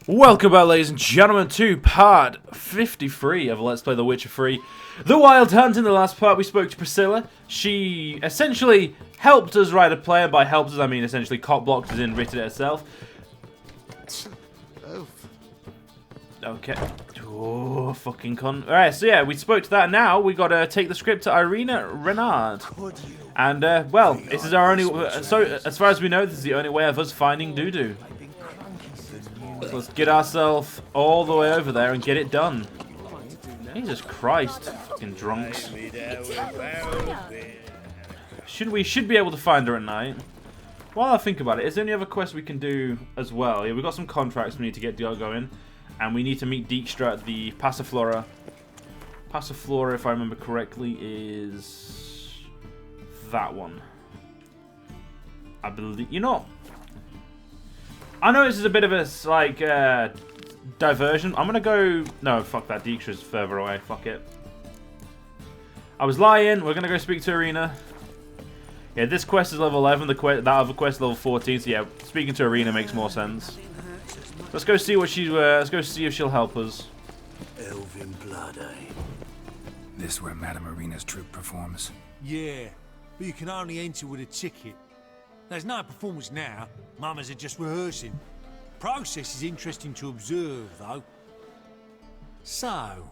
Welcome back, ladies and gentlemen, to part 53 of Let's Play The Witcher 3 The Wild Hunt. In the last part, we spoke to Priscilla. She essentially helped us write a play, and by helped us, I mean essentially cock-blocked us in, written it herself. Okay. Oh, fucking con. Alright, so yeah, we spoke to that. Now we gotta take the script to Irina Renard. And, well, this is our only. So, as far as we know, this is the only way of us finding Dudu. So let's get ourselves all the way over there and get it done. Jesus Christ, fucking drunks. We should be able to find her at night. While I think about it, is there any other quests we can do as well? Yeah, we've got some contracts we need to get going. And we need to meet Dijkstra at the Passiflora. Passiflora, if I remember correctly, is that one. I believe. You know, I know this is a bit of a like diversion. I'm gonna go. No, fuck that. Dijkstra's further away. Fuck it. I was lying. We're gonna go speak to Irina. Yeah, this quest is level 11. That other quest is level 14. So yeah, speaking to Irina makes more sense. Let's go see what she. Let's go see if she'll help us. Elven blood, eh? This where Madame Irina's troupe performs? Yeah, but you can only enter with a ticket. There's no performance now. Mamas are just rehearsing. Process is interesting to observe, though. So,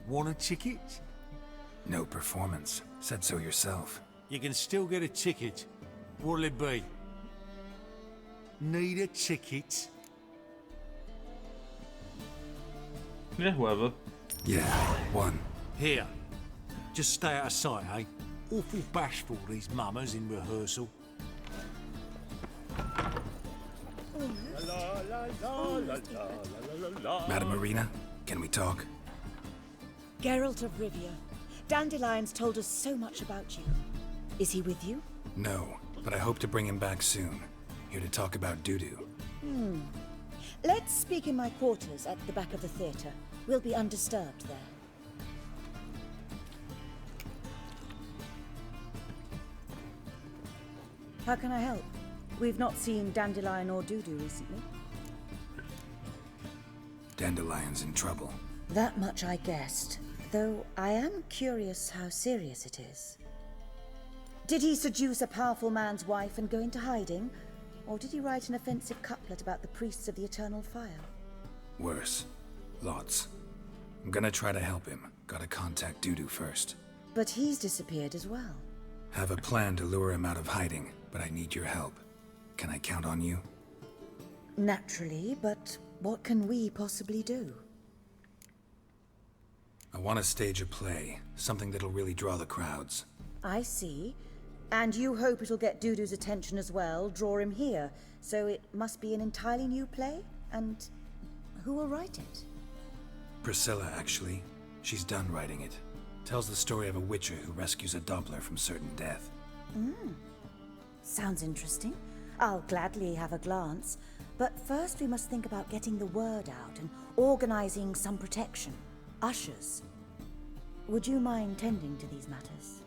want a ticket? No performance. Said so yourself. You can still get a ticket. What'll it be? Need a ticket? Yeah, whatever. Yeah, one. Here. Just stay out of sight, eh? Awful bashful, these mamas in rehearsal. Madame Irina, can we talk? Geralt of Rivia. Dandelion's told us so much about you. Is he with you? No, but I hope to bring him back soon. Here to talk about Dudu. Let's speak in my quarters at the back of the theatre. We'll be undisturbed there. How can I help? We've not seen Dandelion or Dudu recently. Dandelion's in trouble. That much I guessed, though I am curious how serious it is. Did he seduce a powerful man's wife and go into hiding? Or did he write an offensive couplet about the priests of the eternal fire? Worse. Lots. I'm gonna try to help him. Gotta contact Dudu first. But he's disappeared as well. Have a plan to lure him out of hiding, but I need your help. Can I count on you? Naturally, but what can we possibly do? I want to stage a play. Something that'll really draw the crowds. I see. And you hope it'll get Dudu's attention as well, draw him here. So it must be an entirely new play? And who will write it? Priscilla, actually. She's done writing it. Tells the story of a witcher who rescues a Doppler from certain death. Sounds interesting. I'll gladly have a glance. But first we must think about getting the word out and organizing some protection. Ushers. Would you mind tending to these matters?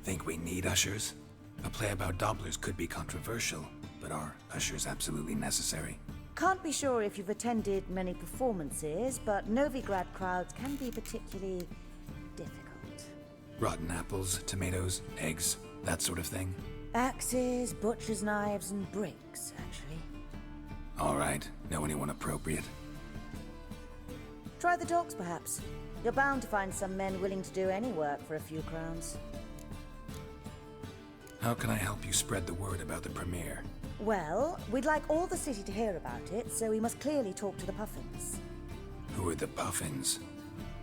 Think we need ushers? A play about Dopplers could be controversial, but are ushers absolutely necessary? Can't be sure if you've attended many performances, but Novigrad crowds can be particularly difficult. Rotten apples, tomatoes, eggs, that sort of thing? Axes, butcher's knives, and bricks, actually. Alright, know anyone appropriate? Try the dogs, perhaps. You're bound to find some men willing to do any work for a few crowns. How can I help you spread the word about the premiere? Well, we'd like all the city to hear about it, so we must clearly talk to the Puffins. Who are the Puffins?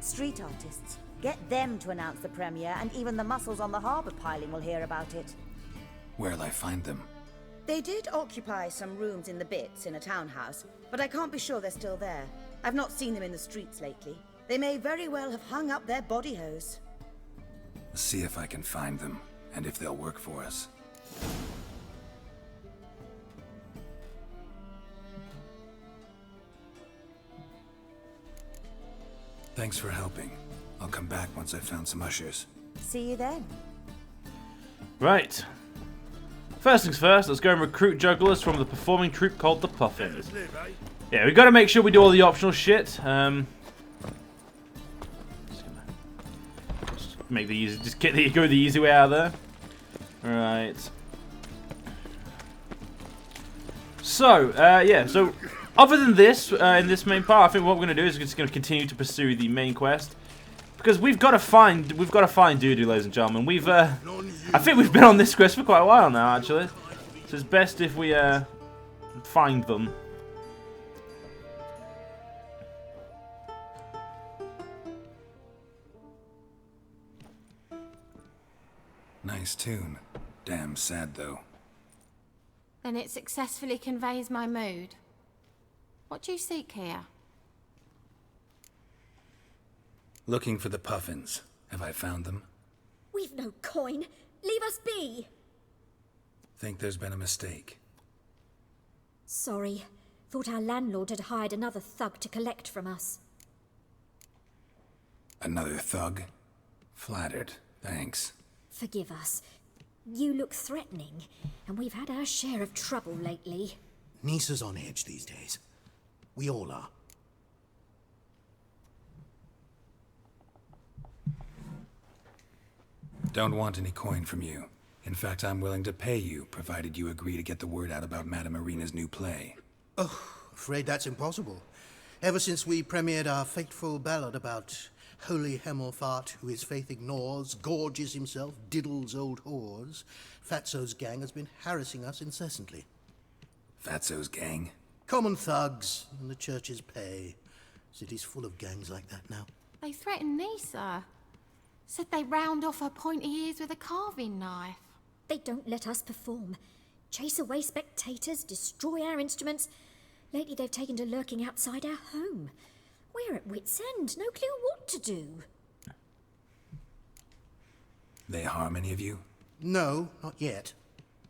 Street artists. Get them to announce the premiere, and even the muscles on the harbour piling will hear about it. Where'll I find them? They did occupy some rooms in the Bits in a townhouse, but I can't be sure they're still there. I've not seen them in the streets lately. They may very well have hung up their body hose. See if I can find them, and if they'll work for us. Thanks for helping. I'll come back once I've found some ushers. See you then. Right. First things first, let's go and recruit jugglers from the performing troupe called the Puffins. Yeah, we've got to make sure we do all the optional shit. Just make the easy, just go the easy way out of there. Right. So, yeah, so other than this, in this main part, I think what we're going to do is we're just going to continue to pursue the main quest. Because we've got to find Dudu, ladies and gentlemen. I think we've been on this quest for quite a while now, actually. So it's best if we, find them. Nice tune. Damn sad, though. Then it successfully conveys my mood. What do you seek here? Looking for the Puffins. Have I found them? We've no coin. Leave us be. Think there's been a mistake. Sorry. Thought our landlord had hired another thug to collect from us. Another thug? Flattered. Thanks. Forgive us. You look threatening, and we've had our share of trouble lately. Nisa's on edge these days. We all are. Don't want any coin from you. In fact, I'm willing to pay you, provided you agree to get the word out about Madame Irina's new play. Oh, afraid that's impossible. Ever since we premiered our fateful ballad about Holy Hemelfart, who his faith ignores, gorges himself, diddles old whores, Fatso's gang has been harassing us incessantly. Fatso's gang? Common thugs in the church's pay. City's full of gangs like that now. They threatened Nisa. Said they round off her pointy ears with a carving knife. They don't let us perform. Chase away spectators, destroy our instruments. Lately they've taken to lurking outside our home. We're at wit's end, no clue what to do. They harm any of you? No, not yet.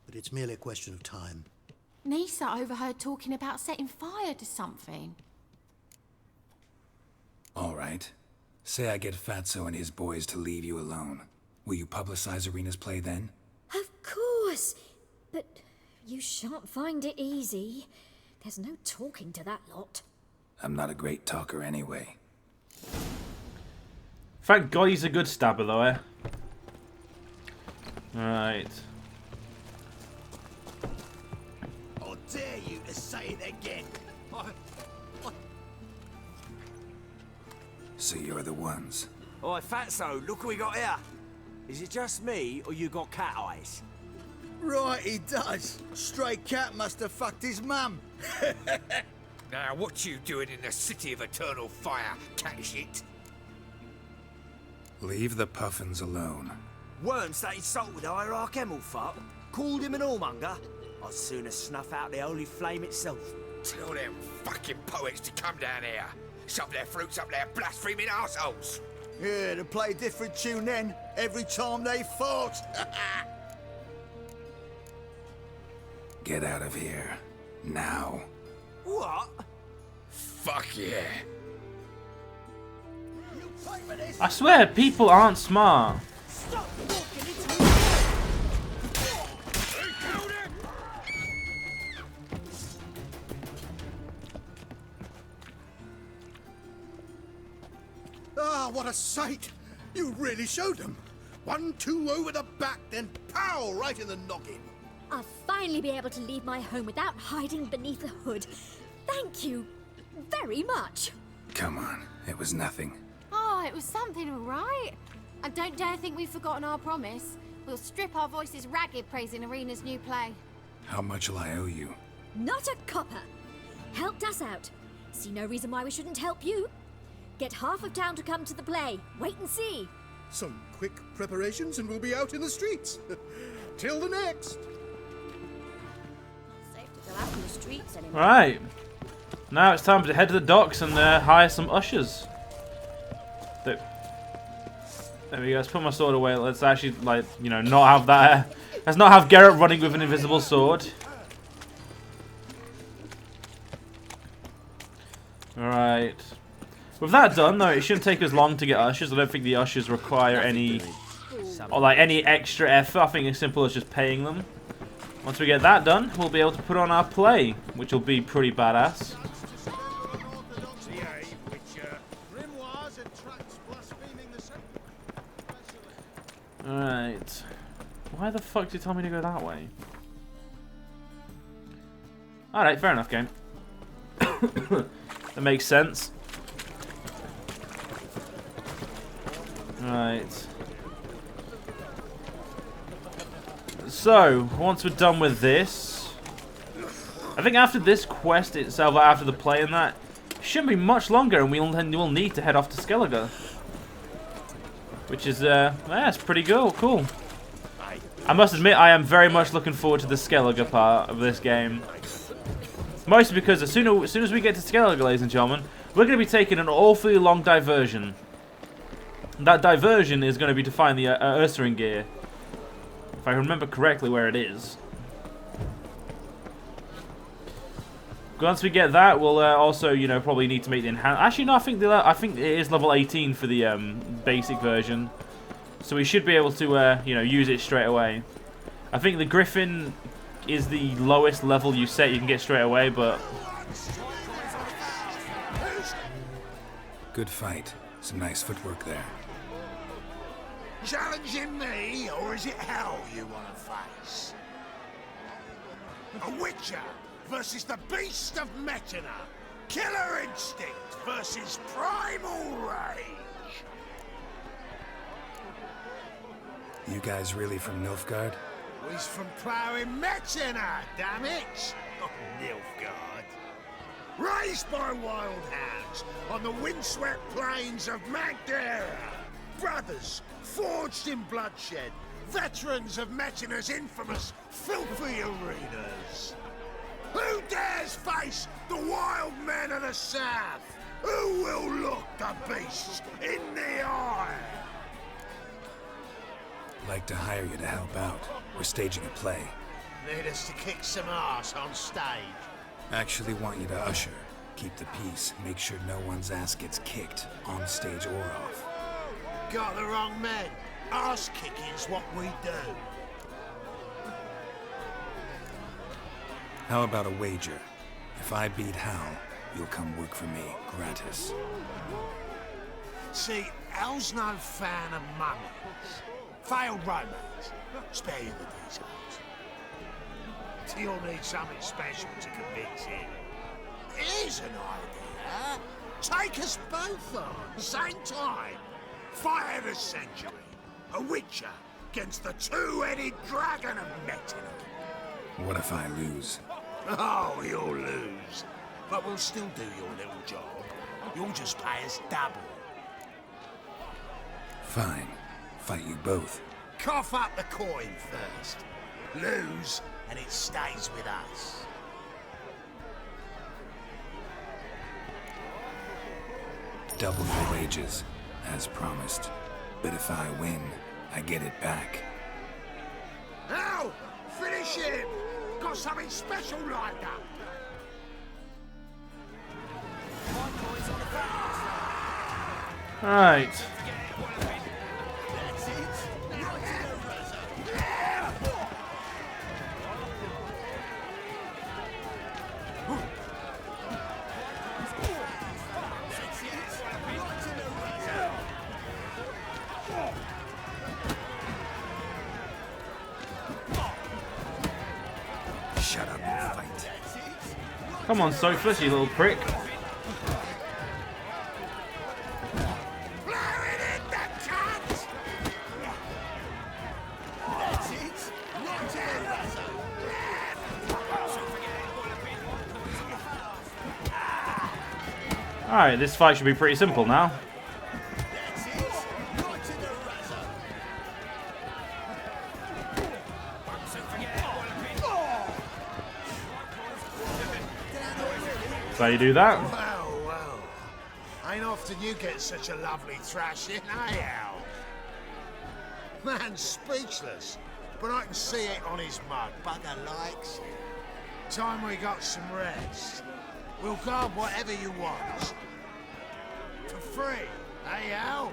But it's merely a question of time. Nisa overheard talking about setting fire to something. All right. Say I get Fatso and his boys to leave you alone. Will you publicize Irina's play then? Of course. But you shan't find it easy. There's no talking to that lot. I'm not a great talker anyway. Thank God he's a good stabber, though, eh? Right. I dare you to say it again. So you're the ones. Oi, Fatso, look who we got here. Is it just me, or you got cat eyes? Right, he does. Stray cat must have fucked his mum. Now, what you doing in the city of eternal fire, cat shit? Leave the Puffins alone. Worms that insulted Hierarch Hemelfart, called him an whoremonger. I'd sooner snuff out the holy flame itself. Tell them fucking poets to come down here. Shove their fruits up their blaspheming arseholes. Yeah, to play a different tune then, every time they fought. Get out of here. Now. What? Fuck yeah. I swear, people aren't smart. Stop walking into Ah, what a sight! You really showed them. 1-2 over the back, then pow, right in the noggin. I'll finally be able to leave my home without hiding beneath a hood. Thank you very much. Come on, it was nothing. Oh, it was something, all right. And don't dare think we've forgotten our promise. We'll strip our voices ragged praising Irina's new play. How much will I owe you? Not a copper. Helped us out. See no reason why we shouldn't help you. Get half of town to come to the play. Wait and see. Some quick preparations and we'll be out in the streets. Till the next. Safe to go out in the streets anymore. Right. Now it's time to head to the docks and hire some ushers. There we go. Let's put my sword away. Let's actually, like, you know, not have that. Let's not have Geralt running with an invisible sword. Alright. With that done, though, it shouldn't take us long to get ushers. I don't think the ushers require any extra effort. I think it's simple as just paying them. Once we get that done, we'll be able to put on our play, which will be pretty badass. Alright. Why the fuck did you tell me to go that way? Alright, fair enough, game. That makes sense. Right. So, once we're done with this, I think after this quest itself, after the play and that, it shouldn't be much longer, and we'll need to head off to Skellige. Which is, yeah, it's pretty cool. I must admit, I am very much looking forward to the Skellige part of this game. Mostly because as soon as we get to Skellige, ladies and gentlemen, we're going to be taking an awfully long diversion. That diversion is going to be to find the Ursaring gear. If I remember correctly where it is. Once we get that, we'll also, you know, probably need to make the enhanced. Actually, no, I think it is level 18 for the basic version. So we should be able to, you know, use it straight away. I think the Griffin is the lowest level you set you can get straight away, but... Good fight. Some nice footwork there. Challenging me, or is it hell you want to face? A Witcher versus the Beast of Metina. Killer instinct versus primal rage. You guys really from Nilfgaard? He's from ploughing Metina, damn it! Oh, Nilfgaard. Raised by wild hounds on the windswept plains of Magdera. Brothers forged in bloodshed. Veterans of Metina's infamous filthy arenas. Who dares face the wild men of the south? Who will look the beasts in the eye? Like to hire you to help out. We're staging a play. Need us to kick some ass on stage. Actually want you to usher. Keep the peace. Make sure no one's ass gets kicked, on stage or off. Got the wrong men. Ass kicking's what we do. How about a wager? If I beat Hal, you'll come work for me, gratis. See, Al's no fan of mummies. Failed romance. Spare you the details. You'll need something special to convince him. Here's an idea. Take us both on, same time. Fight of the century. A Witcher against the two-headed dragon of Metina. What if I lose? Oh, you'll lose. But we'll still do your little job. You'll just pay us double. Fine. Fight you both. Cough up the coin first. Lose, and it stays with us. Double your wages, as promised. But if I win, I get it back. Now, finish him! Got something special lined up. Alright. Shut up and fight. Come on, Sophus, you little prick. Alright, this fight should be pretty simple now. So you do that. Well, well. Ain't often you get such a lovely thrashing, eh, Al? Man's speechless, but I can see it on his mug. Bugger likes it. Time we got some rest. We'll guard whatever you want. For free, eh, Al?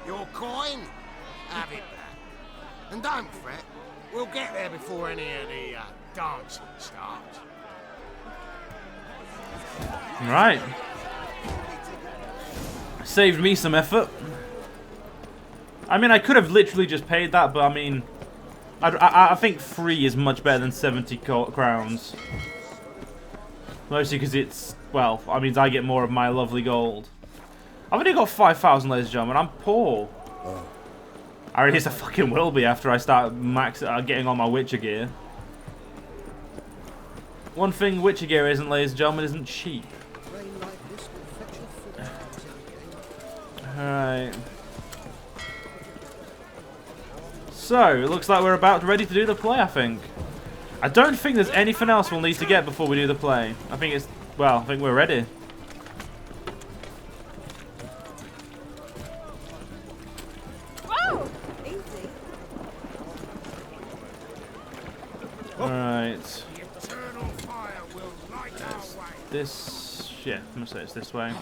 Your coin? Have it back. And don't fret. We'll get there before any of the dancing starts. Right. Saved me some effort. I mean, I could have literally just paid that, but I mean, I think 3 is much better than 70 crowns. Mostly because it's, well, I mean, I get more of my lovely gold. I've only got 5,000, ladies and gentlemen. I'm poor. I really I fucking will be after I start getting all my Witcher gear. One thing Witcher gear isn't, ladies and gentlemen, isn't cheap. Alright. So, it looks like we're about ready to do the play, I think. I don't think there's anything else we'll need to get before we do the play. I think it's, well, I think we're ready. Whoa! Easy. Alright. The eternal fire will light our way. This, yeah, I'm gonna say it's this way.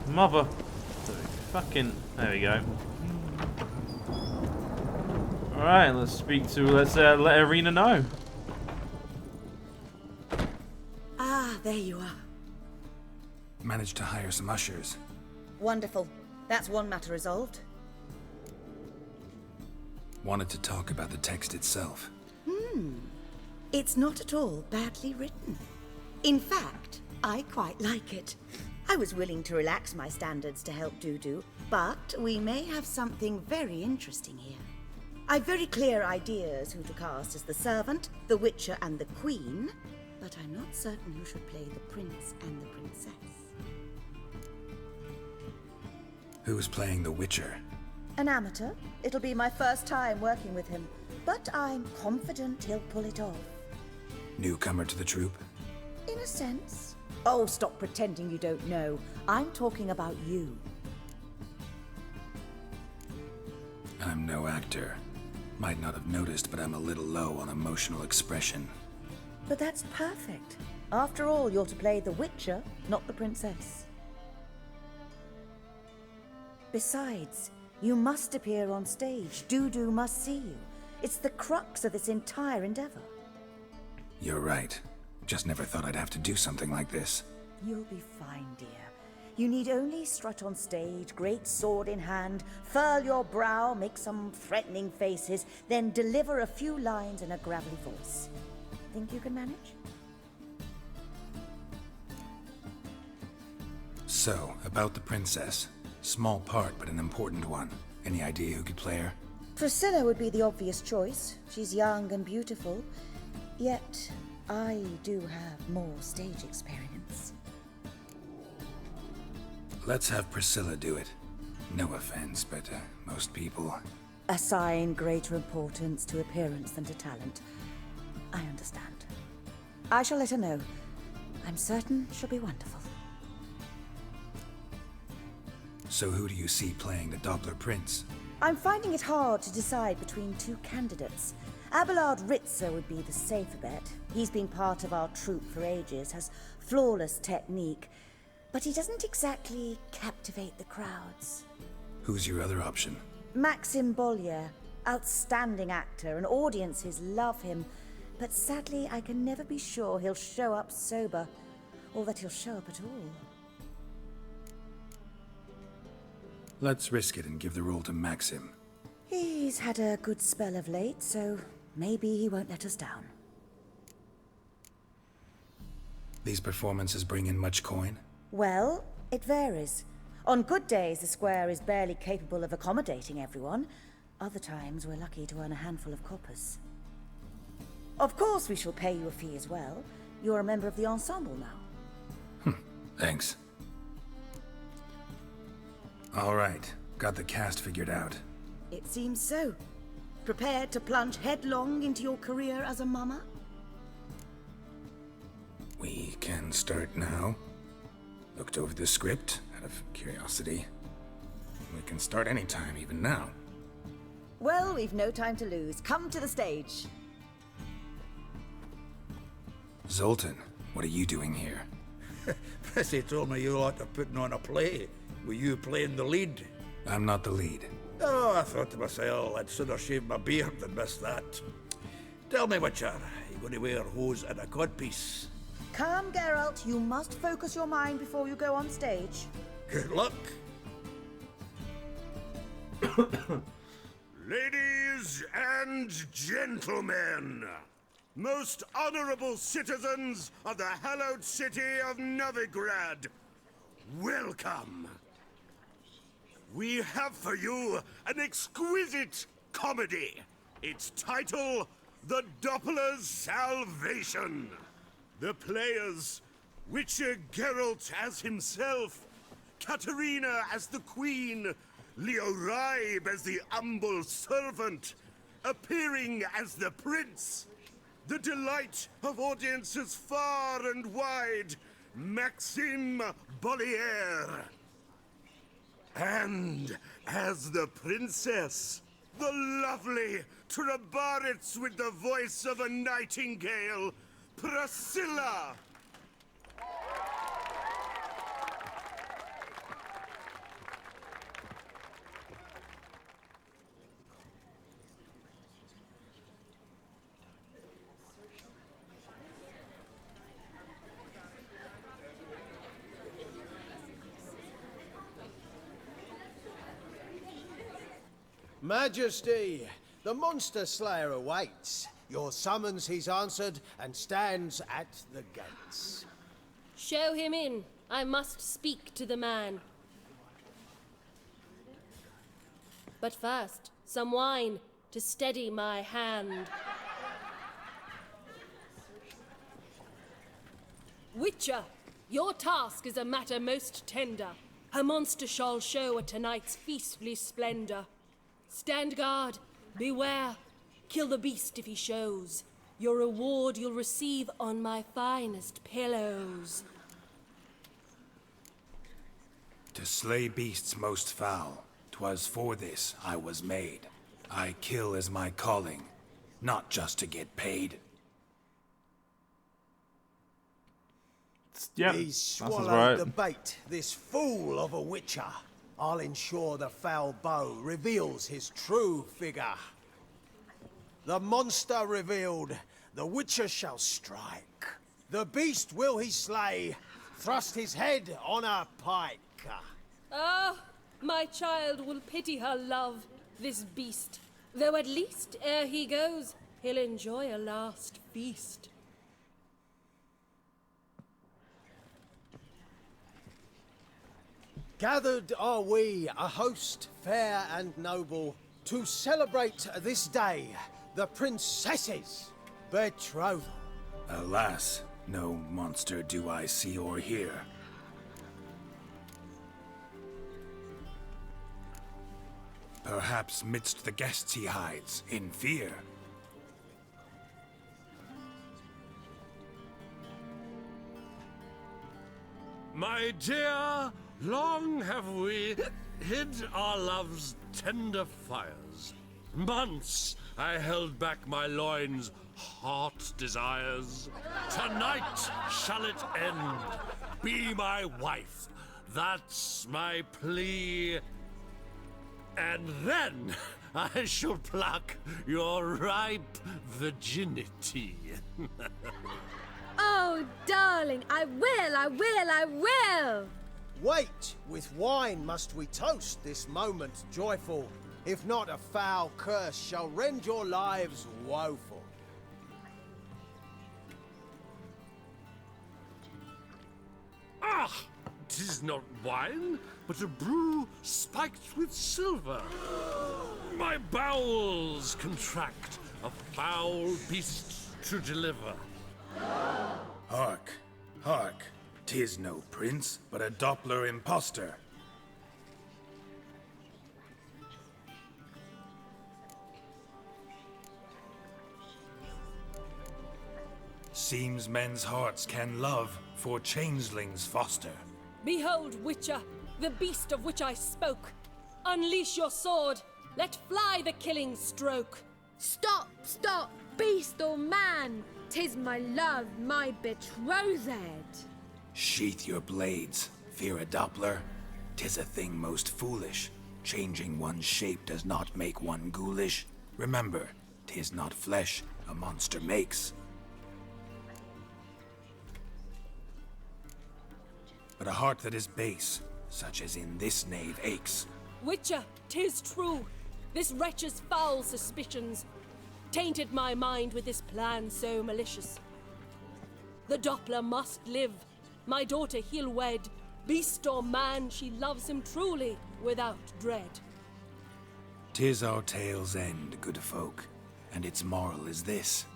Mother. Fucking, there we go. Alright, let's let Irina know. Ah, there you are. Managed to hire some ushers. Wonderful. That's one matter resolved. Wanted to talk about the text itself. It's not at all badly written. In fact, I quite like it. I was willing to relax my standards to help Dudu, but we may have something very interesting here. I've very clear ideas who to cast as the servant, the Witcher, and the Queen, but I'm not certain who should play the Prince and the Princess. Who's playing the Witcher? An amateur. It'll be my first time working with him, but I'm confident he'll pull it off. Newcomer to the troupe? In a sense. Oh, stop pretending you don't know. I'm talking about you. I'm no actor. Might not have noticed, but I'm a little low on emotional expression. But that's perfect. After all, you're to play the Witcher, not the Princess. Besides, you must appear on stage. Dudu must see you. It's the crux of this entire endeavor. You're right. Just never thought I'd have to do something like this. You'll be fine, dear. You need only strut on stage, great sword in hand, furl your brow, make some threatening faces, then deliver a few lines in a gravelly voice. Think you can manage? So, about the princess. Small part, but an important one. Any idea who could play her? Priscilla would be the obvious choice. She's young and beautiful. Yet, I do have more stage experience. Let's have Priscilla do it. No offense, but most people... Assign greater importance to appearance than to talent. I understand. I shall let her know. I'm certain she'll be wonderful. So who do you see playing the Doppler Prince? I'm finding it hard to decide between two candidates. Abelard Ritzer would be the safer bet. He's been part of our troupe for ages, has flawless technique, but he doesn't exactly captivate the crowds. Who's your other option? Maxim Bollier, outstanding actor, and audiences love him, but sadly I can never be sure he'll show up sober, or that he'll show up at all. Let's risk it and give the role to Maxim. He's had a good spell of late, so maybe he won't let us down. These performances bring in much coin? Well, it varies. On good days, the square is barely capable of accommodating everyone. Other times, we're lucky to earn a handful of coppers. Of course, we shall pay you a fee as well. You're a member of the ensemble now. Thanks. All right, got the cast figured out. It seems so. Prepared to plunge headlong into your career as a mama? We can start now. Looked over the script, out of curiosity. We can start anytime, even now. Well, we've no time to lose. Come to the stage. Zoltan, what are you doing here? Prissy told me you like to putting on a play. were you playing the lead? I'm not the lead. Oh, I thought to myself, I'd sooner shave my beard than miss that. Tell me, Witcher, are you going to wear hose and a codpiece? Calm, Geralt. You must focus your mind before you go on stage. Good luck. Ladies and gentlemen, most honorable citizens of the hallowed city of Novigrad, welcome. We have for you an exquisite comedy. Its title, The Doppler's Salvation. The players, Witcher Geralt as himself, Katerina as the Queen, Leo Ribe as the humble servant, appearing as the Prince, the delight of audiences far and wide, Maxime Bollier. And as the Princess, the lovely Trabaritz with the voice of a nightingale, Priscilla. Majesty, the monster slayer awaits. Your summons he's answered and stands at the gates. Show him in. I must speak to the man. But first, some wine to steady my hand. Witcher, your task is a matter most tender. A monster shall show at tonight's feastly splendor. Stand guard, beware, kill the beast if he shows. Your reward you'll receive on my finest pillows. To slay beasts most foul, 'twas for this I was made. I kill as my calling, not just to get paid. Yep, He's that swallowed sounds right. the bait, this fool of a witcher. I'll ensure the foul bow reveals his true figure. The monster revealed, the witcher shall strike. The beast will he slay, thrust his head on a pike. Ah, my child will pity her love, this beast. Though at least, ere he goes, he'll enjoy a last feast. Gathered are we, a host fair and noble, to celebrate this day, the princess's betrothal. Alas, no monster do I see or hear. Perhaps midst the guests he hides, in fear. My dear, long have we hid our love's tender fires. Months I held back my loins' heart desires. Tonight shall it end. Be my wife, that's my plea. And then I shall pluck your ripe virginity. Oh, darling, I will, I will, I will! Wait, with wine must we toast this moment joyful. If not, a foul curse shall rend your lives woeful. Ah! 'Tis not wine, but a brew spiked with silver. My bowels contract, a foul beast to deliver. Hark, hark, 'tis no prince, but a Doppler impostor. Seems men's hearts can love, for changelings foster. Behold, Witcher, the beast of which I spoke. Unleash your sword. Let fly the killing stroke. Stop, stop, beast or man! 'Tis my love, my betrothed. Sheath your blades, fear a Doppler. 'Tis a thing most foolish. Changing one's shape does not make one ghoulish. Remember, 'tis not flesh a monster makes, but a heart that is base, such as in this knave aches. Witcher, 'tis true. This wretch's foul suspicions tainted my mind with this plan so malicious. The Doppler must live. My daughter he'll wed. Beast or man, she loves him truly, without dread. 'Tis our tale's end, good folk, and its moral is this.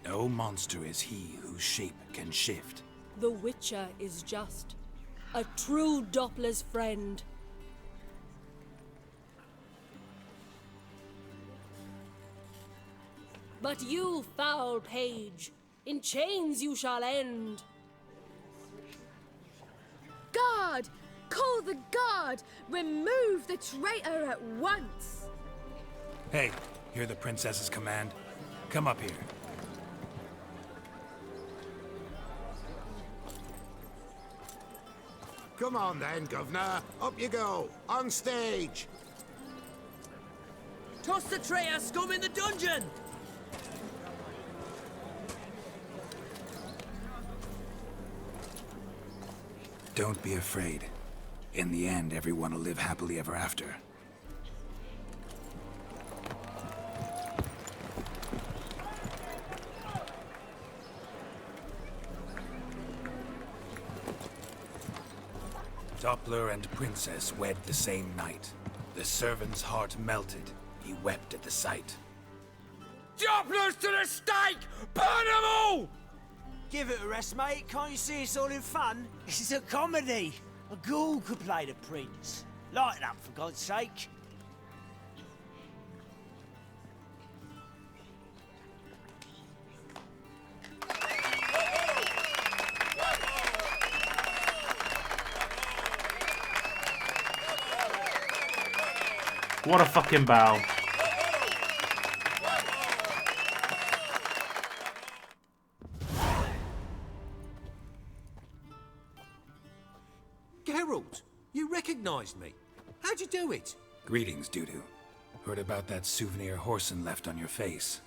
No monster is he whose shape can shift. The Witcher is just a true Doppler's friend. But you, foul page, in chains you shall end. Guard! Call the guard! Remove the traitor at once! Hey, hear the princess's command? Come up here. Come on then, Governor. Up you go. On stage. Toss the traitor scum in the dungeon! Don't be afraid. In the end, everyone will live happily ever after. Doppler and princess wed the same night. The servant's heart melted. He wept at the sight. Dopplers to the stake! Burn them all! Give it a rest, mate. Can't you see it's all in fun? This is a comedy. A ghoul could play the prince. Lighten up, for God's sake. What a fucking bow. Geralt, you recognized me. How'd you do it? Greetings, Dudu. Heard about that souvenir Horson left on your face.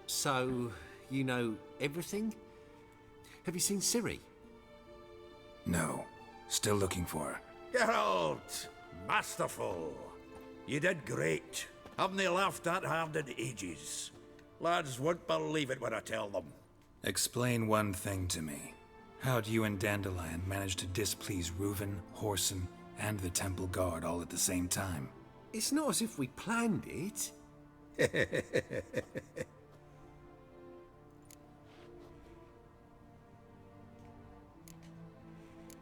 So, you know everything? Have you seen Ciri? No. Still looking for her. Geralt! Masterful. You did great. Haven't they laughed that hard in ages? Lads won't believe it when I tell them. Explain one thing to me. How'd you and Dandelion manage to displease Reuven, Horson, and the Temple Guard all at the same time? It's not as if we planned it.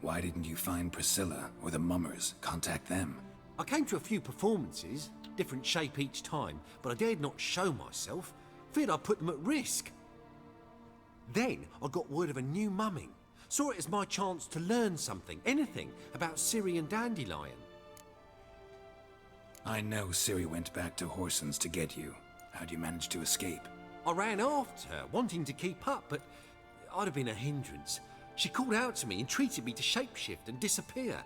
Why didn't you find Priscilla or the Mummers? Contact them. I came to a few performances, different shape each time, but I dared not show myself. Feared I'd put them at risk. Then I got word of a new mumming. Saw it as my chance to learn something, anything, about Ciri and Dandelion. I know Ciri went back to Horson's to get you. How'd you manage to escape? I ran after her, wanting to keep up, but I'd have been a hindrance. She called out to me, entreated me to shapeshift and disappear.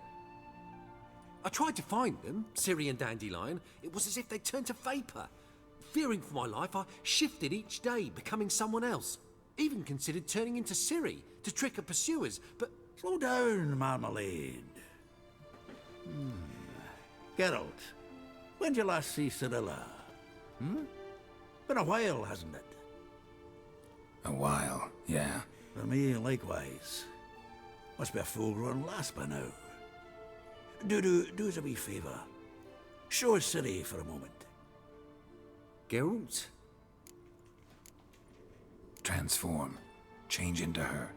I tried to find them, Ciri and Dandelion. It was as if they'd turned to vapour. Fearing for my life, I shifted each day, becoming someone else. Even considered turning into Ciri to trick her pursuers, but... Slow down, Marmalade. Geralt, when did you last see Cirilla? Been a while, hasn't it? A while, yeah. For me, likewise. Must be a full-grown lass by now. Do us a wee favour. Show us Ciri for a moment. Geralt? Transform. Change into her.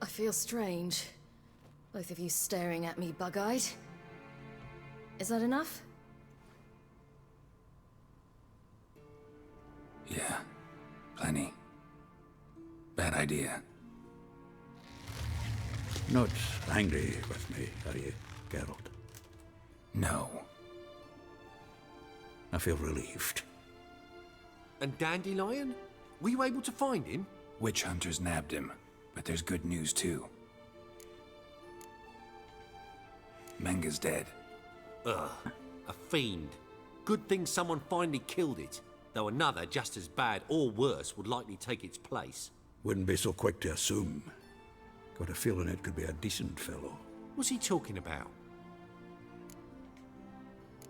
I feel strange. Both of you staring at me bug-eyed. Is that enough? Yeah. Plenty. Bad idea. Not angry with me, are you, Geralt? No. I feel relieved. And Dandelion? Were you able to find him? Witch hunters nabbed him, but there's good news too. Menga's dead. Ugh, a fiend. Good thing someone finally killed it, though another just as bad or worse would likely take its place. Wouldn't be so quick to assume. Got a feeling it could be a decent fellow. What's he talking about?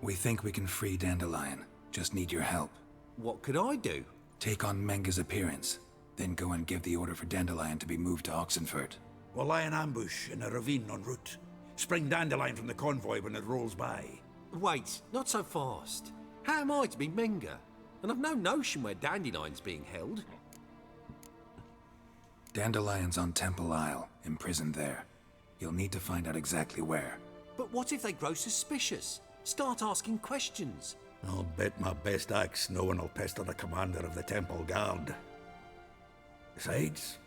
We think we can free Dandelion. Just need your help. What could I do? Take on Menga's appearance, then go and give the order for Dandelion to be moved to Oxenford. We'll lie in ambush in a ravine en route. Spring Dandelion from the convoy when it rolls by. Wait, not so fast. How am I to be Menga? And I've no notion where Dandelion's being held. Dandelion's on Temple Isle, imprisoned there. You'll need to find out exactly where. But what if they grow suspicious? Start asking questions. I'll bet my best axe no one will pester the commander of the Temple Guard. Besides,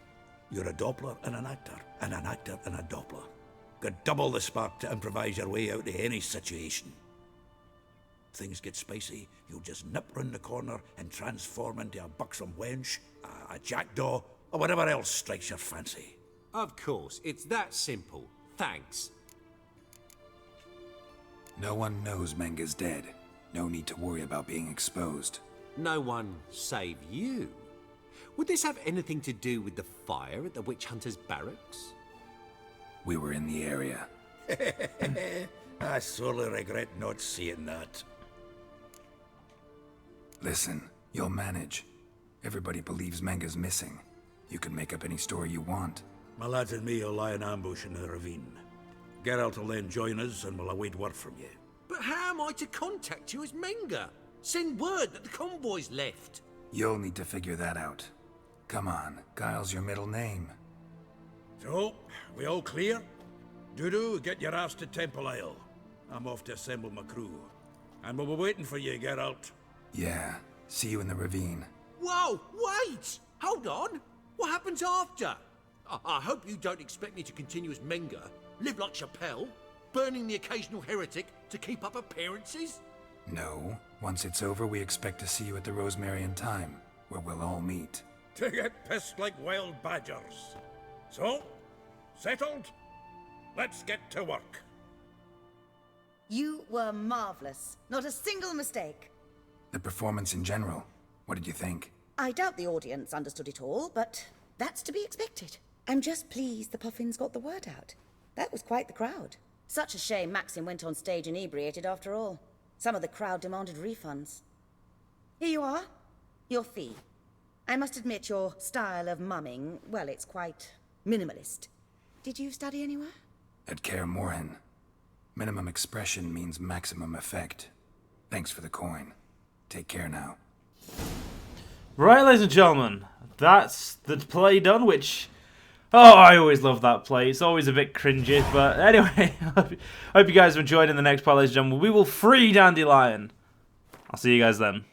you're a Doppler and an actor and a Doppler. Got double the spark to improvise your way out of any situation. Things get spicy, you'll just nip round the corner and transform into a buxom wench, a jackdaw, or whatever else strikes your fancy. Of course, it's that simple. Thanks. No one knows Menga's dead. No need to worry about being exposed. No one save you. Would this have anything to do with the fire at the witch hunter's barracks? We were in the area. I sorely regret not seeing that. Listen, you'll manage. Everybody believes Menga's missing. You can make up any story you want. My lads and me will lie in ambush in the ravine. Geralt will then join us and we'll await word from you. But how am I to contact you as Menga? Send word that the convoy's left. You'll need to figure that out. Come on, Guile's your middle name. So, we all clear? Dudu, get your ass to Temple Isle. I'm off to assemble my crew. And we'll be waiting for you, Geralt. Yeah, see you in the ravine. Whoa, wait! Hold on! What happens after? I hope you don't expect me to continue as Menga, live like Chappelle, burning the occasional heretic to keep up appearances? No. Once it's over, we expect to see you at the Rosemary in Time, where we'll all meet. To get pissed like wild badgers. So, settled? Let's get to work. You were marvelous. Not a single mistake. The performance in general, what did you think? I doubt the audience understood it all, but that's to be expected. I'm just pleased the Puffins got the word out. That was quite the crowd. Such a shame Maxim went on stage inebriated after all. Some of the crowd demanded refunds. Here you are. Your fee. I must admit your style of mumming, well, it's quite minimalist. Did you study anywhere? At Kaer Morhen. Minimum expression means maximum effect. Thanks for the coin. Take care now. Right, ladies and gentlemen, that's the play done, which... Oh, I always love that play. It's always a bit cringy, but anyway, I hope you guys have enjoyed. In the next part, ladies and gentlemen, we will free Dandelion. I'll see you guys then.